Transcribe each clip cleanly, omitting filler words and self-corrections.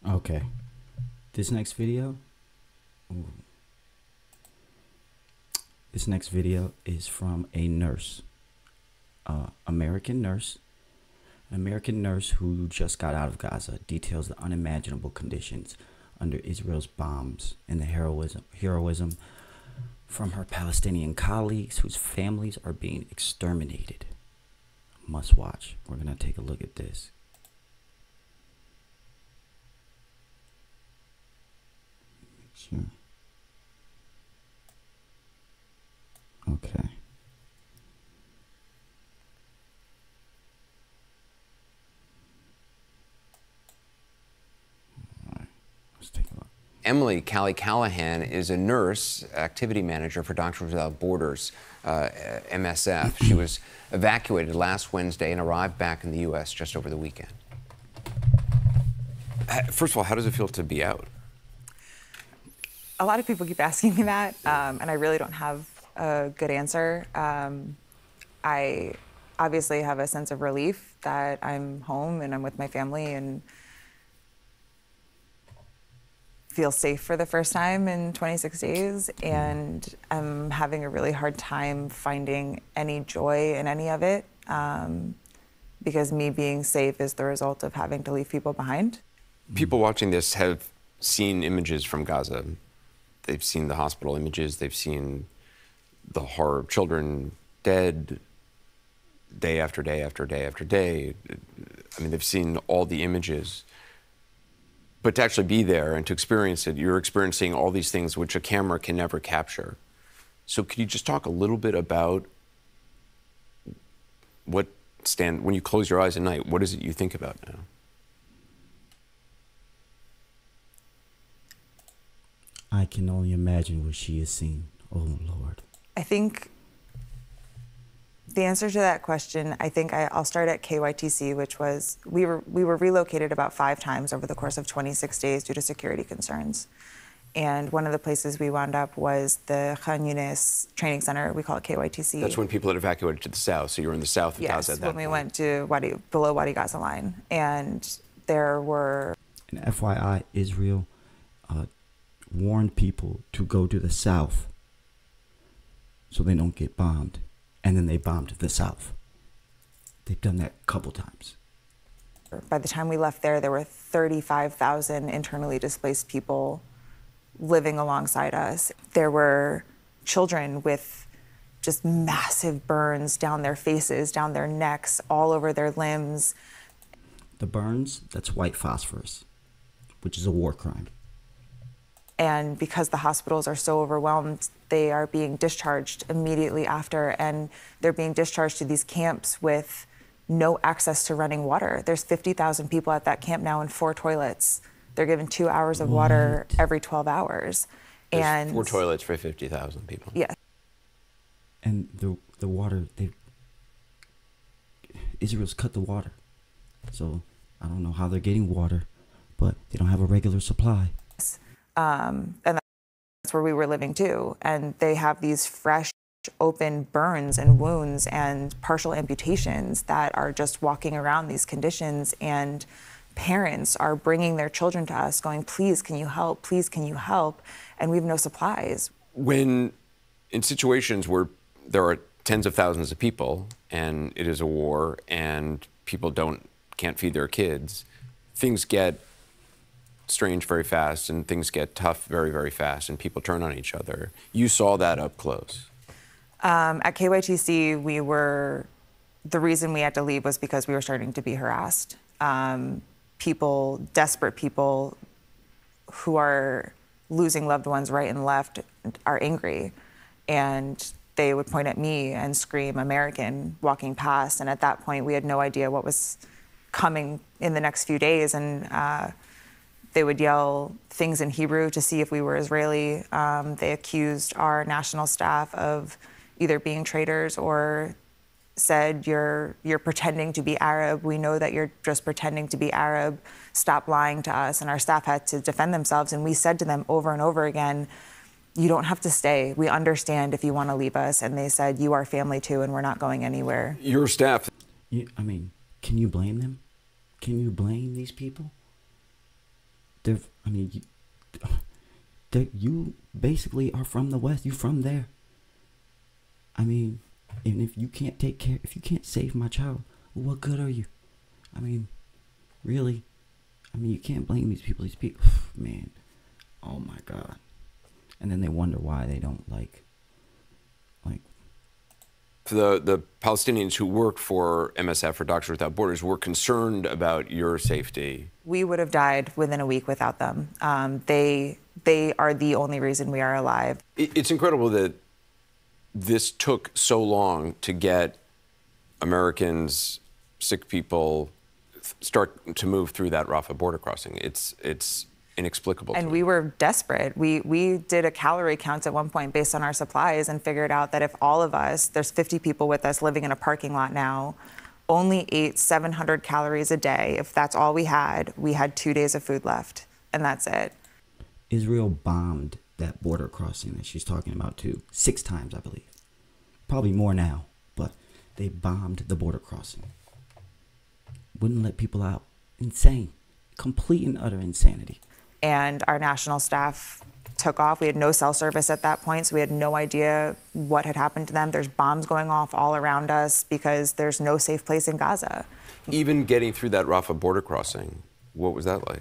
Okay. This next video. Ooh. This next video is from a nurse. American nurse. An American nurse who just got out of Gaza details the unimaginable conditions under Israel's bombs and the heroism from her Palestinian colleagues whose families are being exterminated. Must watch. We're going to take a look at this. Sure. Okay. All right. Let's take a look. Emily Callahan is a nurse, activity manager for Doctors Without Borders, MSF. She was evacuated last Wednesday and arrived back in the U.S. just over the weekend. First of all, how does it feel to be out? A lot of people keep asking me that, and I really don't have a good answer. I obviously have a sense of relief that I'm home and I'm with my family and feel safe for the first time in 26 days, and I'm having a really hard time finding any joy in any of it, because me being safe is the result of having to leave people behind. People watching this have seen images from Gaza. They've seen the hospital images. They've seen the horror of children dead day after day after day after day. I mean, they've seen all the images. But to actually be there and to experience it, you're experiencing all these things which a camera can never capture. So could you just talk a little bit about when you close your eyes at night, what is it you think about now? I can only imagine what she has seen. Oh, Lord. I think the answer to that question, I'll start at KYTC, which was, we were relocated about 5 times over the course of 26 days due to security concerns. And one of the places we wound up was the Khan Yunis Training Center. We call it KYTC. That's when people had evacuated to the south, so you were in the south of Gaza at that point. Yes, when we went to below Wadi Gaza line. And there were... And FYI, Israel warned people to go to the south so they don't get bombed. And then they bombed the south. They've done that a couple times. By the time we left there were 35,000 internally displaced people living alongside us. There were children with just massive burns down their faces, down their necks, all over their limbs. The burns, that's white phosphorus, which is a war crime. And because the hospitals are so overwhelmed, they are being discharged immediately after, and they're being discharged to these camps with no access to running water. There's 50,000 people at that camp now and 4 toilets. They're given 2 hours of water every 12 hours. There's 4 toilets for 50,000 people. Yeah. And the water, Israel's cut the water. So I don't know how they're getting water, but they don't have a regular supply. And that's where we were living too. And they have these fresh, open burns and wounds and partial amputations that are just walking around these conditions. And parents are bringing their children to us going, please, can you help? Please, can you help? And we have no supplies. When in situations where there are tens of thousands of people and it is a war and people can't feed their kids, things get strange very fast and things get tough very, very fast and people turn on each other. You saw that up close. At KYTC, the reason we had to leave was because we were starting to be harassed. Desperate people who are losing loved ones right and left are angry. And they would point at me and scream American walking past. And at that point, we had no idea what was coming in the next few days. And they would yell things in Hebrew to see if we were Israeli. They accused our national staff of either being traitors or said, you're pretending to be Arab. We know that you're just pretending to be Arab. Stop lying to us. And our staff had to defend themselves. And we said to them over and over again, you don't have to stay. We understand if you want to leave us. And they said, you are family too, and we're not going anywhere. Your staff. I mean, can you blame them? Can you blame these people? I mean, you basically are from the West. You from there. I mean, and if you can't take care, if you can't save my child, what good are you? I mean, really? I mean, you can't blame these people. These people, man. Oh my God. And then they wonder why they don't like. The Palestinians who worked for MSF or Doctors Without Borders were concerned about your safety. We would have died within a week without them. They are the only reason we are alive. It's incredible that this took so long to get Americans, sick people, start to move through that Rafah border crossing. It's inexplicable. And we were desperate. We did a calorie count at one point based on our supplies and figured out that if all of us, there's 50 people with us living in a parking lot now, only ate 700 calories a day. If that's all we had 2 days of food left, and that's it. Israel bombed that border crossing that she's talking about too, 6 times, I believe. Probably more now, but they bombed the border crossing. Wouldn't let people out. Insane. Complete and utter insanity. And our national staff took off. We had no cell service at that point, so we had no idea what had happened to them. There's bombs going off all around us because there's no safe place in Gaza. Even getting through that Rafah border crossing, what was that like?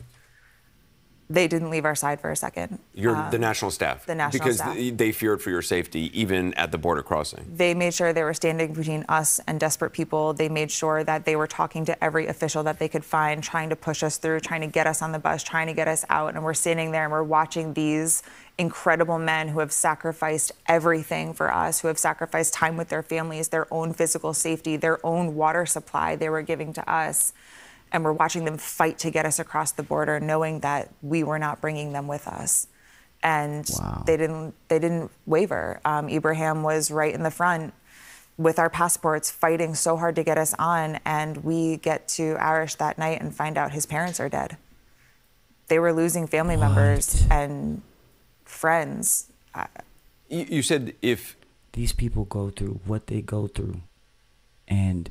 They didn't leave our side for a second. The national staff? The national staff. Because they feared for your safety, even at the border crossing. They made sure they were standing between us and desperate people. They made sure that they were talking to every official that they could find, trying to push us through, trying to get us on the bus, trying to get us out. And we're standing there and we're watching these incredible men who have sacrificed everything for us, who have sacrificed time with their families, their own physical safety, their own water supply they were giving to us. And we're watching them fight to get us across the border, knowing that we were not bringing them with us. And wow. They didn't waver. Ibrahim was right in the front with our passports, fighting so hard to get us on. And we get to Arish that night and find out his parents are dead. They were losing family members and friends. You said if these people go through what they go through, and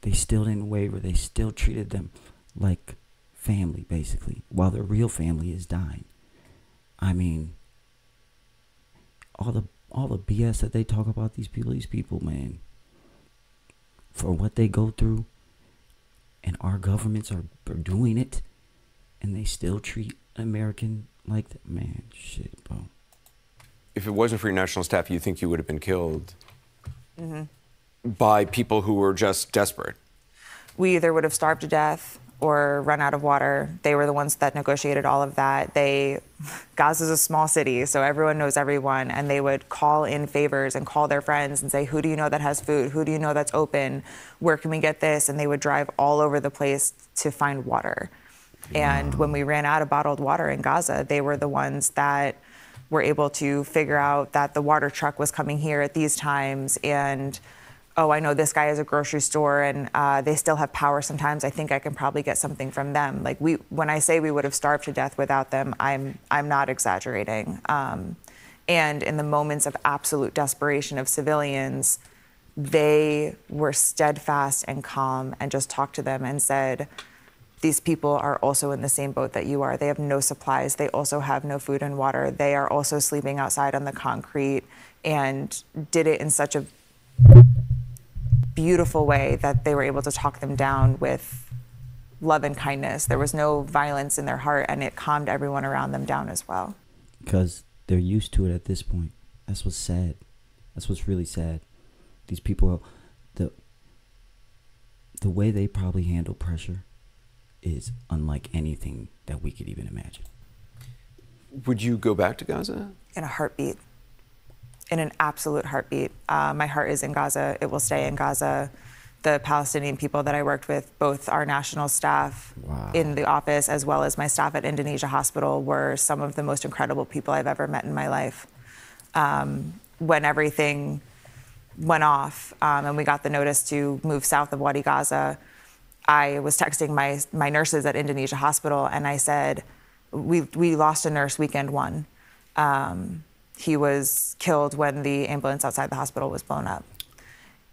they still didn't waver. They still treated them like family, basically, while their real family is dying. I mean, all the BS that they talk about these people, man, for what they go through, and our governments are doing it, and they still treat American like that. Man, shit, bro. If it wasn't for your national staff, you think you would have been killed by people who were just desperate? We either would have starved to death or run out of water. They were the ones that negotiated all of that. Gaza's a small city, so everyone knows everyone, and they would call in favors and call their friends and say, who do you know that has food? Who do you know that's open? Where can we get this? And they would drive all over the place to find water. Wow. And when we ran out of bottled water in Gaza, they were the ones that were able to figure out that the water truck was coming here at these times, and oh, I know this guy has a grocery store and they still have power sometimes. I think I can probably get something from them. Like when I say we would have starved to death without them, I'm not exaggerating. And in the moments of absolute desperation of civilians, they were steadfast and calm and just talked to them and said, these people are also in the same boat that you are. They have no supplies. They also have no food and water. They are also sleeping outside on the concrete, and did it in such a beautiful way that they were able to talk them down with love and kindness. There was no violence in their heart, and it calmed everyone around them down as well. Because they're used to it at this point. That's what's sad. That's what's really sad. These people, the way they probably handle pressure is unlike anything that we could even imagine. Would you go back to Gaza? In a heartbeat. In an absolute heartbeat. My heart is in Gaza. It will stay in Gaza. The Palestinian people that I worked with, both our national staff in the office as well as my staff at Indonesia Hospital, were some of the most incredible people I've ever met in my life. When everything went off and we got the notice to move south of Wadi Gaza, I was texting my nurses at Indonesia Hospital, and I said, we lost a nurse weekend one. He was killed when the ambulance outside the hospital was blown up.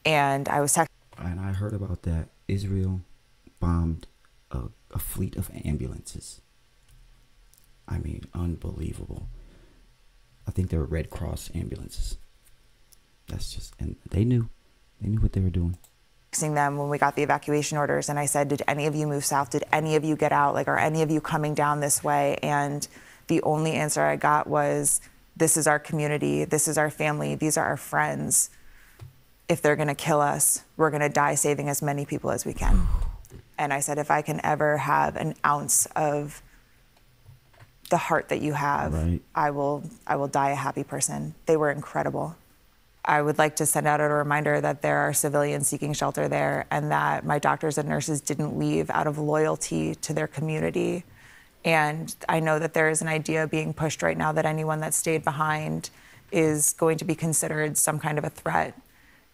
And I was texting. And I heard about that. Israel bombed a fleet of ambulances. I mean, unbelievable. I think they were Red Cross ambulances. That's just, and they knew what they were doing. Texting them when we got the evacuation orders, and I said, did any of you move south? Did any of you get out? Like, are any of you coming down this way? And the only answer I got was, this is our community, this is our family, these are our friends. If they're gonna kill us, we're gonna die saving as many people as we can. And I said, if I can ever have an ounce of the heart that you have, right, I will die a happy person. They were incredible. I would like to send out a reminder that there are civilians seeking shelter there, and that my doctors and nurses didn't leave out of loyalty to their community. And I know that there is an idea being pushed right now that anyone that stayed behind is going to be considered some kind of a threat.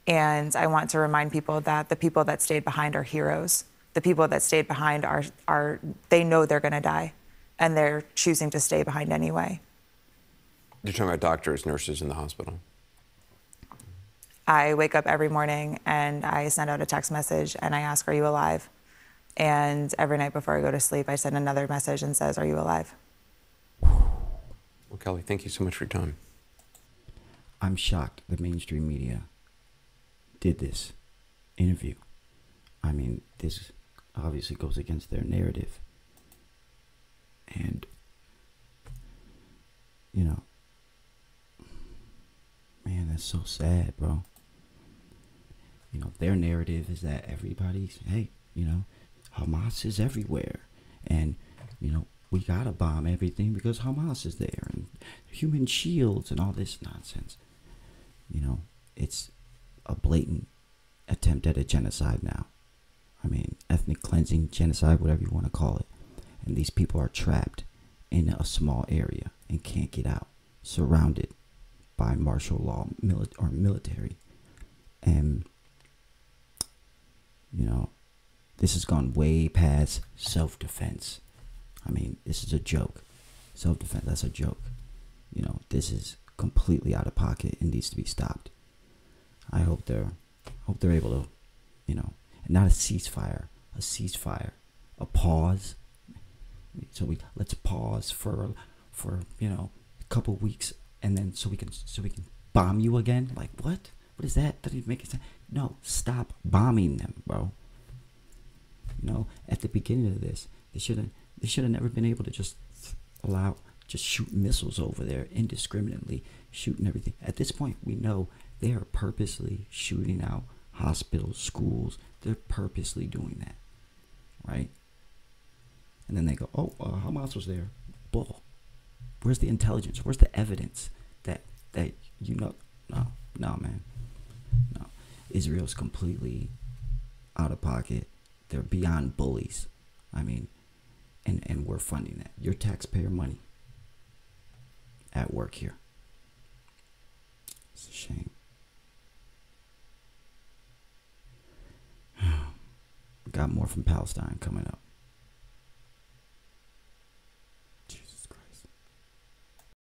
And I want to remind people that the people that stayed behind are heroes. The people that stayed behind are they know they're gonna die, and they're choosing to stay behind anyway. You're talking about doctors, nurses in the hospital? I wake up every morning and I send out a text message and I ask, are you alive? And every night before I go to sleep, I send another message and says, are you alive? Well, Kelly, thank you so much for your time. I'm shocked the mainstream media did this interview. I mean, this obviously goes against their narrative. And, you know, man, that's so sad, bro. You know, their narrative is that everybody's, hey, you know, Hamas is everywhere. And, you know, we gotta bomb everything because Hamas is there. And human shields and all this nonsense. You know, it's a blatant attempt at a genocide now. I mean, ethnic cleansing, genocide, whatever you want to call it. And these people are trapped in a small area and can't get out, surrounded by martial law military. And, you know, this has gone way past self-defense. I mean, this is a joke. Self-defense, that's a joke. You know, this is completely out of pocket and needs to be stopped. I hope they're able to, you know, not a ceasefire, a pause. So let's pause for you know, a couple weeks, and then so we can bomb you again. Like, what? What is that? Doesn't even make sense. No, stop bombing them, bro. You know, at the beginning of this, they should have never been able to just shoot missiles over there indiscriminately, shooting everything. At this point, we know they are purposely shooting out hospitals, schools. They're purposely doing that, right? And then they go, oh, Hamas was there. Bull. Where's the intelligence? Where's the evidence that you know? No, man. No. Israel's completely out of pocket. They're beyond bullies. I mean, and we're funding that. Your taxpayer money at work here. It's a shame. Got more from Palestine coming up.